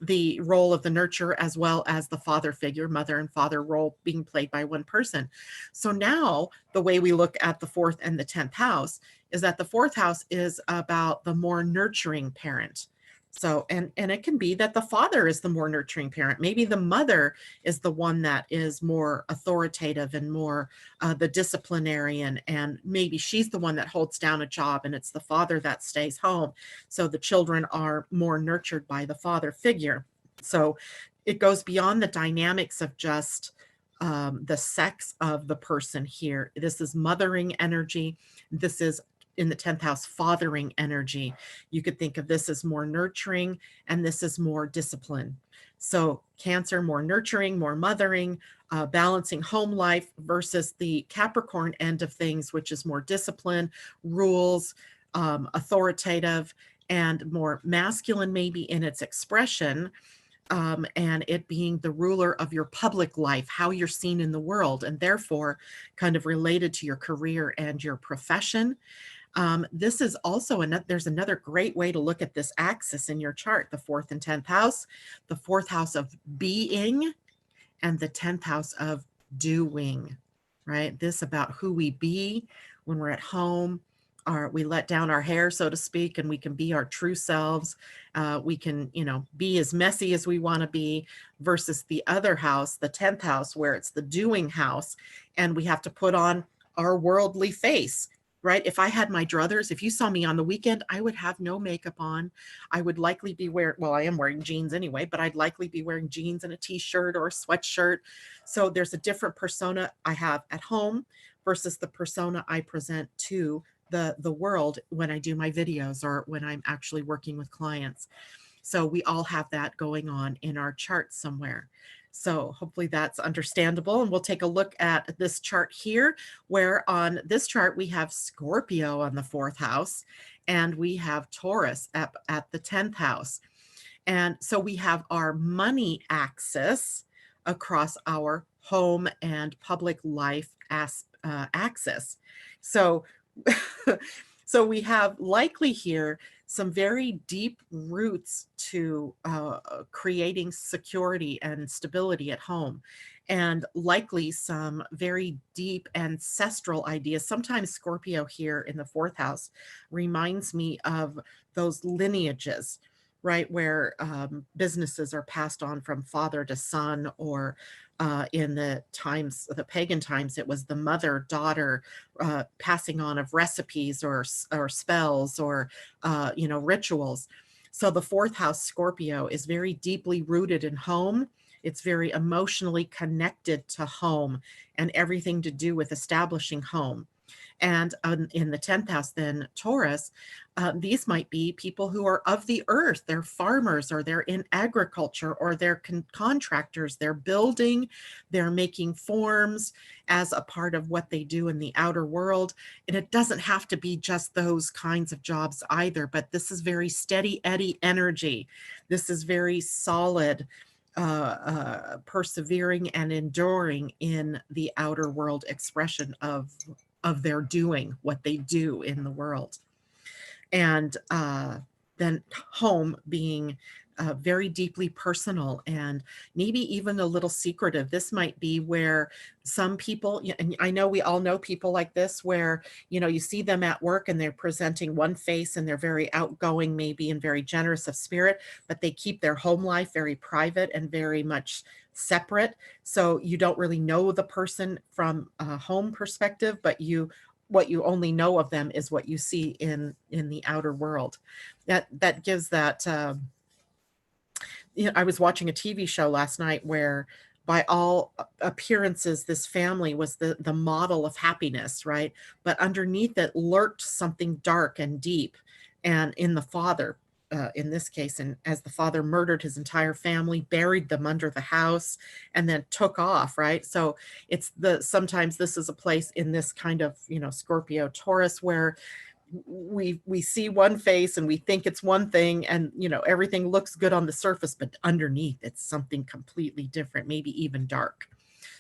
the role of the nurturer as well as the father figure, mother and father role being played by one person. So now the way we look at the 4th and the 10th house is that the 4th house is about the more nurturing parent. So, and it can be that the father is the more nurturing parent. Maybe the mother is the one that is more authoritative and more the disciplinarian, and maybe she's the one that holds down a job and it's the father that stays home. So the children are more nurtured by the father figure. So it goes beyond the dynamics of just the sex of the person here. This is mothering energy. This is in the 10th house, fathering energy. You could think of this as more nurturing, and this is more discipline. So Cancer, more nurturing, more mothering, balancing home life versus the Capricorn end of things, which is more discipline, rules, authoritative, and more masculine maybe in its expression. And it being the ruler of your public life, how you're seen in the world, and therefore kind of related to your career and your profession. This is also there's another great way to look at this axis in your chart, the 4th and 10th house, the 4th house of being and the 10th house of doing, right? This about who we be when we're at home, we let down our hair, so to speak, and we can be our true selves. We can, be as messy as we want to be versus the other house, the 10th house, where it's the doing house, and we have to put on our worldly face. Right? If I had my druthers, if you saw me on the weekend, I would have no makeup on. I would likely be I am wearing jeans anyway, but I'd likely be wearing jeans and a t-shirt or a sweatshirt. So there's a different persona I have at home versus the persona I present to the world when I do my videos or when I'm actually working with clients. So we all have that going on in our chart somewhere. So hopefully that's understandable. And we'll take a look at this chart here, where on this chart, we have Scorpio on the 4th house, and we have Taurus at the 10th house. And so we have our money axis across our home and public life axis. So, so we have likely here some very deep roots to creating security and stability at home, and likely some very deep ancestral ideas. Sometimes Scorpio here in the 4th house reminds me of those lineages, right, where businesses are passed on from father to son, or in the pagan times, it was the mother daughter passing on of recipes or spells or rituals. So the 4th house Scorpio is very deeply rooted in home. It's very emotionally connected to home and everything to do with establishing home. And in the 10th house, then Taurus, these might be people who are of the earth. They're farmers, or they're in agriculture, or they're contractors. They're building, they're making forms as a part of what they do in the outer world. And it doesn't have to be just those kinds of jobs either, but this is very steady Eddie energy. This is very solid, persevering and enduring in the outer world expression of their doing, what they do in the world. And then home being very deeply personal and maybe even a little secretive. This might be where some people, and I know we all know people like this, where, you see them at work and they're presenting one face and they're very outgoing, maybe, and very generous of spirit, but they keep their home life very private and very much separate. So you don't really know the person from a home perspective, but what you only know of them is what you see in the outer world. That gives that. I was watching a TV show last night where, by all appearances, this family was the model of happiness, right? But underneath it lurked something dark and deep, and in the father. In this case, and as the father murdered his entire family, buried them under the house, and then took off, right? So sometimes this is a place in this kind of, Scorpio Taurus, where we see one face and we think it's one thing, and everything looks good on the surface, but underneath it's something completely different, maybe even dark.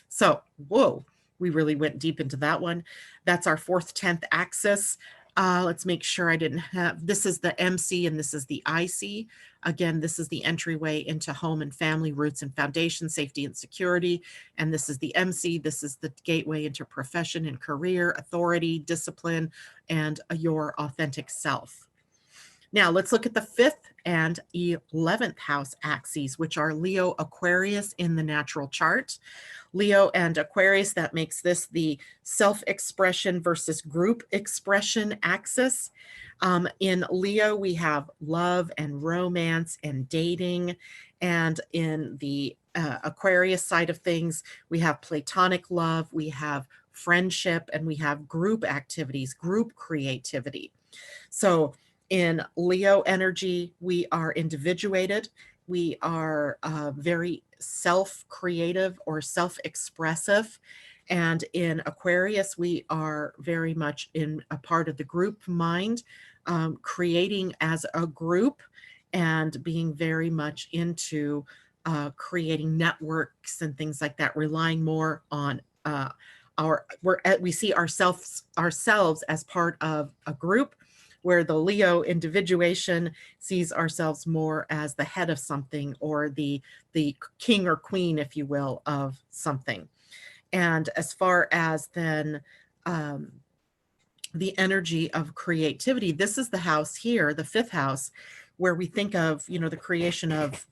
So, whoa, we really went deep into that one. That's our 4th, 10th axis. Let's make sure I didn't have, this is the MC and this is the IC. Again, this is the entryway into home and family, roots and foundation, safety and security. And this is the MC. This is the gateway into profession and career, authority, discipline, and your authentic self. Now let's look at the 5th and 11th house axes, which are Leo, Aquarius in the natural chart. Leo and Aquarius, that makes this the self-expression versus group expression axis. In Leo, we have love and romance and dating. And in the Aquarius side of things, we have platonic love, we have friendship, and we have group activities, group creativity. So in Leo energy, we are individuated. We are very self-creative or self-expressive. And in Aquarius, we are very much in a part of the group mind, creating as a group and being very much into creating networks and things like that, relying more on we see ourselves as part of a group, where the Leo individuation sees ourselves more as the head of something, or the king or queen, if you will, of something. And as far as then the energy of creativity, this is the house here, the 5th house, where we think of, the creation of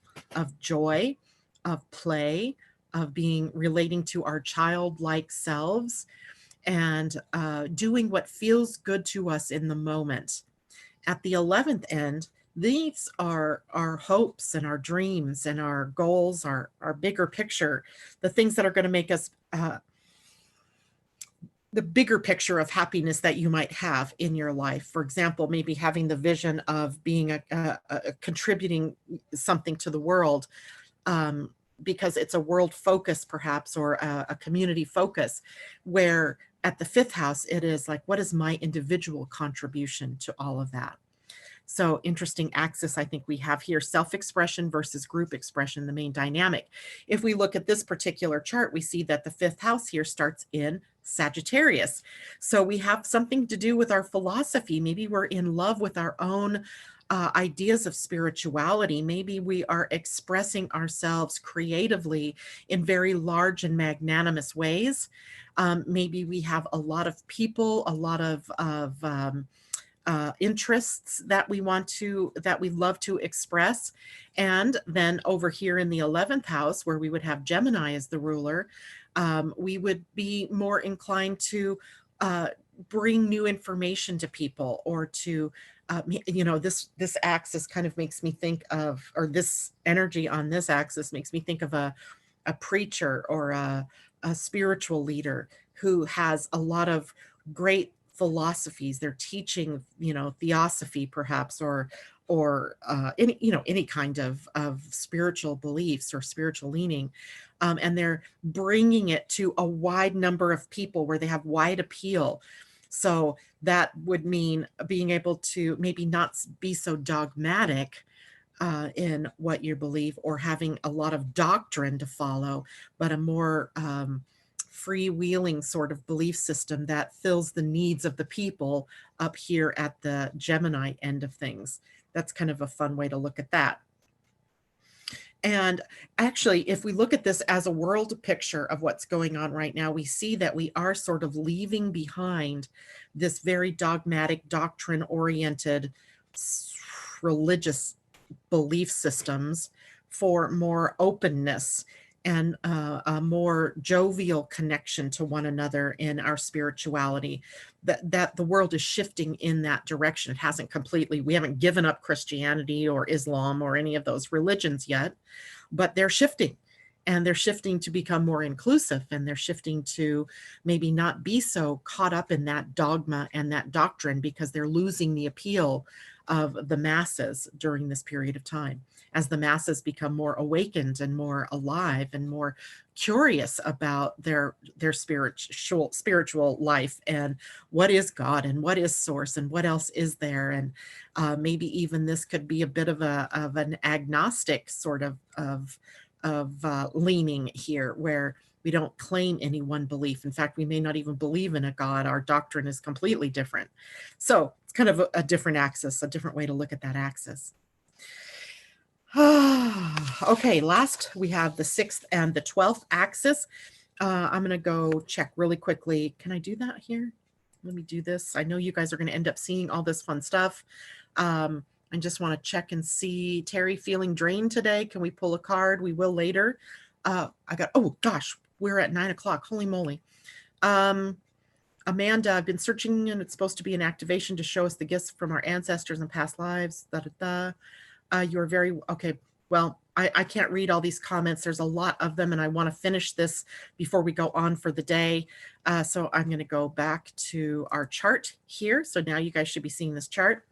joy, of play, of relating to our childlike selves, and doing what feels good to us in the moment. At the 11th end, these are our hopes and our dreams and our goals, our bigger picture, the things that are going to make us the bigger picture of happiness that you might have in your life. For example, maybe having the vision of being a contributing something to the world, because it's a world focus perhaps, or a community focus, where at the 5th house, it is like, what is my individual contribution to all of that? So interesting axis, I think we have here, self-expression versus group expression, the main dynamic. If we look at this particular chart, we see that the 5th house here starts in Sagittarius. So we have something to do with our philosophy. Maybe we're in love with our own ideas of spirituality. Maybe we are expressing ourselves creatively in very large and magnanimous ways. Maybe we have a lot of people, a lot of interests that we love to express. And then over here in the 11th house, where we would have Gemini as the ruler, we would be more inclined to bring new information to people, or to this axis kind of makes me think of, or this energy on this axis makes me think of a preacher, or a spiritual leader who has a lot of great philosophies. They're teaching, theosophy perhaps, or any kind of spiritual beliefs or spiritual leaning. And they're bringing it to a wide number of people where they have wide appeal. So that would mean being able to maybe not be so dogmatic in what you believe, or having a lot of doctrine to follow, but a more freewheeling sort of belief system that fills the needs of the people up here at the Gemini end of things. That's kind of a fun way to look at that. And actually, if we look at this as a world picture of what's going on right now, we see that we are sort of leaving behind this very dogmatic, doctrine-oriented religious belief systems for more openness and a more jovial connection to one another in our spirituality. That the world is shifting in that direction. It hasn't completely, we haven't given up Christianity or Islam or any of those religions yet, but they're shifting. And they're shifting to become more inclusive, and they're shifting to maybe not be so caught up in that dogma and that doctrine, because they're losing the appeal of the masses during this period of time, as the masses become more awakened and more alive and more curious about their spiritual life, and what is God and what is source and what else is there. And maybe even this could be a bit of an agnostic sort of leaning here, where we don't claim any one belief. In fact, we may not even believe in a God. Our doctrine is completely different. So it's kind of a different axis, a different way to look at that axis. Okay, last we have the 6th and the 12th axis. I'm going to go check really quickly. Can I do that here? Let me do this. I know you guys are going to end up seeing all this fun stuff. I just want to check and see. Terry, feeling drained today? Can we pull a card? We will later. Oh gosh, we're at 9 o'clock. Holy moly. Amanda, I've been searching, and it's supposed to be an activation to show us the gifts from our ancestors and past lives. You're very, okay. Well, I can't read all these comments. There's a lot of them, and I want to finish this before we go on for the day. So I'm going to go back to our chart here. So now you guys should be seeing this chart,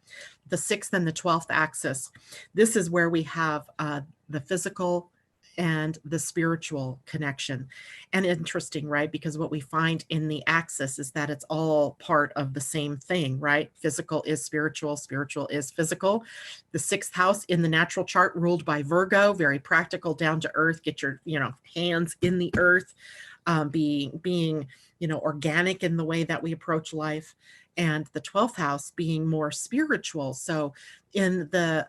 the 6th and the 12th axis. This is where we have the physical and the spiritual connection. And interesting, right? Because what we find in the axis is that it's all part of the same thing, right? Physical is spiritual, spiritual is physical. The 6th house in the natural chart ruled by Virgo, very practical, down to earth, get your, hands in the earth, being, organic in the way that we approach life. And the 12th house being more spiritual. So in the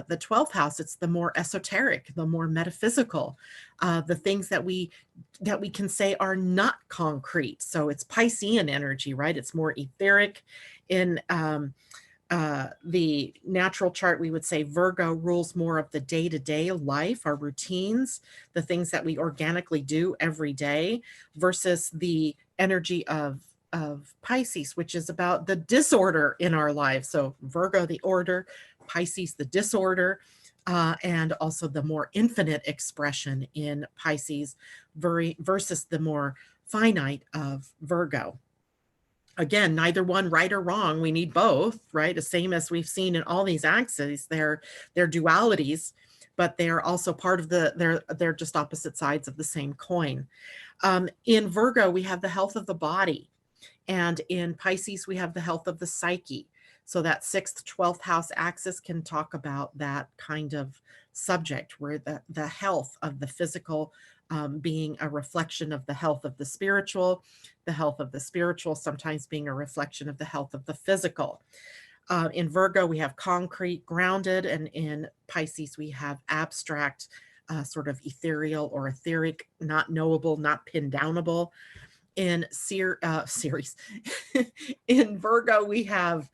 12th house, it's the more esoteric, the more metaphysical, the things that we can say are not concrete. So it's Piscean energy, right? It's more etheric. In the natural chart, we would say Virgo rules more of the day-to-day life, our routines, the things that we organically do every day, versus the energy of Pisces, which is about the disorder in our lives. So Virgo, the order, Pisces, the disorder, and also the more infinite expression in Pisces versus the more finite of Virgo. Again, neither one right or wrong. We need both, right? The same as we've seen in all these axes, they're dualities, but they're also part of they're just opposite sides of the same coin. In Virgo, we have the health of the body. And in Pisces, we have the health of the psyche. So that 6th, 12th house axis can talk about that kind of subject, where the health of the physical being a reflection of the health of the spiritual sometimes being a reflection of the health of the physical. In Virgo, we have concrete, grounded, and in Pisces, we have abstract, sort of ethereal or etheric, not knowable, not pin downable. In series in Virgo, we have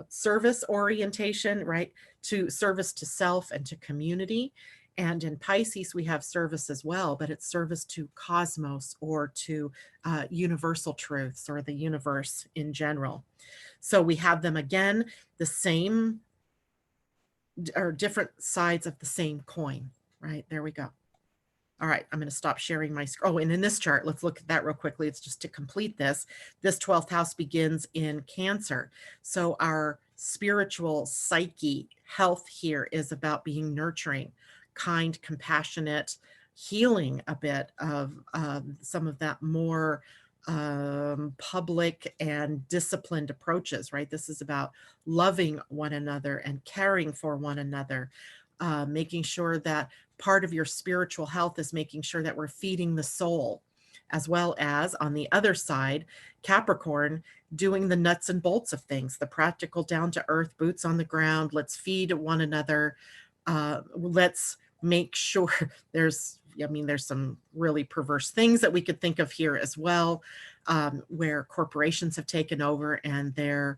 service orientation, right? To service to self and to community. And in Pisces, we have service as well, but it's service to cosmos or to universal truths or the universe in general. So we have them again, the same or different sides of the same coin, right? There we go. All right, I'm going to stop sharing my screen. Oh, and in this chart, let's look at that real quickly. It's just to complete this. This 12th house begins in Cancer. So our spiritual psyche health here is about being nurturing, kind, compassionate, healing a bit of some of that more public and disciplined approaches, right? This is about loving one another and caring for one another, making sure that part of your spiritual health is making sure that we're feeding the soul, as well as on the other side, Capricorn, doing the nuts and bolts of things, the practical, down to earth, boots on the ground. Let's feed one another. Let's make sure there's some really perverse things that we could think of here as well, where corporations have taken over and their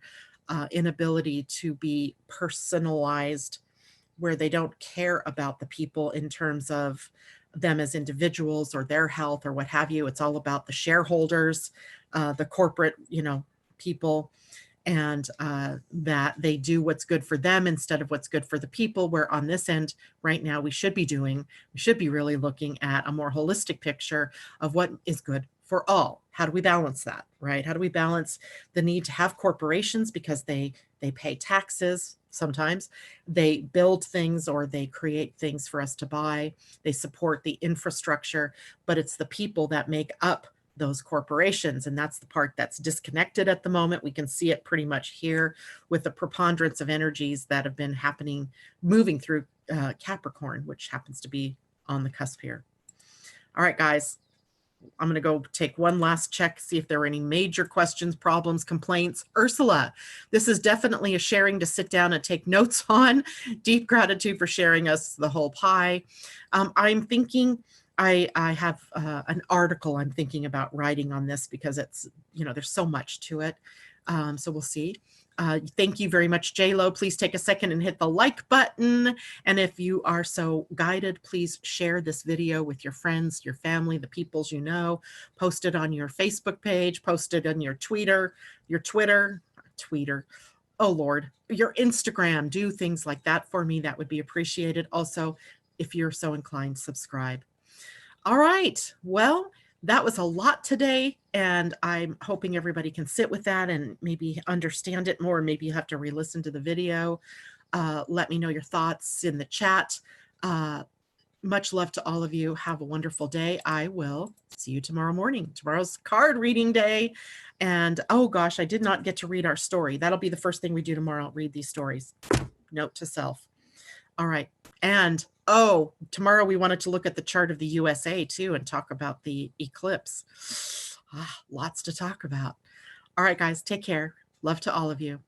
inability to be personalized, where they don't care about the people in terms of them as individuals or their health or what have you. It's all about the shareholders, the corporate, people, and that they do what's good for them instead of what's good for the people, where on this end right now we should be really looking at a more holistic picture of what is good for all. How do we balance that, right? How do we balance the need to have corporations because they pay taxes? Sometimes they build things or they create things for us to buy. They support the infrastructure, but it's the people that make up those corporations. And that's the part that's disconnected at the moment. We can see it pretty much here with the preponderance of energies that have been moving through Capricorn, which happens to be on the cusp here. All right, guys. I'm going to go take one last check, see if there are any major questions, problems, complaints. Ursula, this is definitely a sharing to sit down and take notes on. Deep gratitude for sharing us the whole pie. I'm thinking I have an article I'm thinking about writing on this because it's, there's so much to it. So we'll see. Thank you very much, JLo. Please take a second and hit the like button. And if you are so guided, please share this video with your friends, your family, the peoples you know. Post it on your Facebook page, post it on your Twitter, oh Lord, your Instagram. Do things like that for me. That would be appreciated. Also, if you're so inclined, subscribe. All right. Well, that was a lot today, and I'm hoping everybody can sit with that and maybe understand it more. Maybe you have to re-listen to the video. Let me know your thoughts in the chat. Much love to all of you. Have a wonderful day. I will see you tomorrow morning. Tomorrow's card reading day. And oh gosh, I did not get to read our story. That'll be the first thing we do tomorrow. I'll read these stories. Note to self. All right. And tomorrow we wanted to look at the chart of the USA too and talk about the eclipse. Lots to talk about. All right, guys, take care. Love to all of you.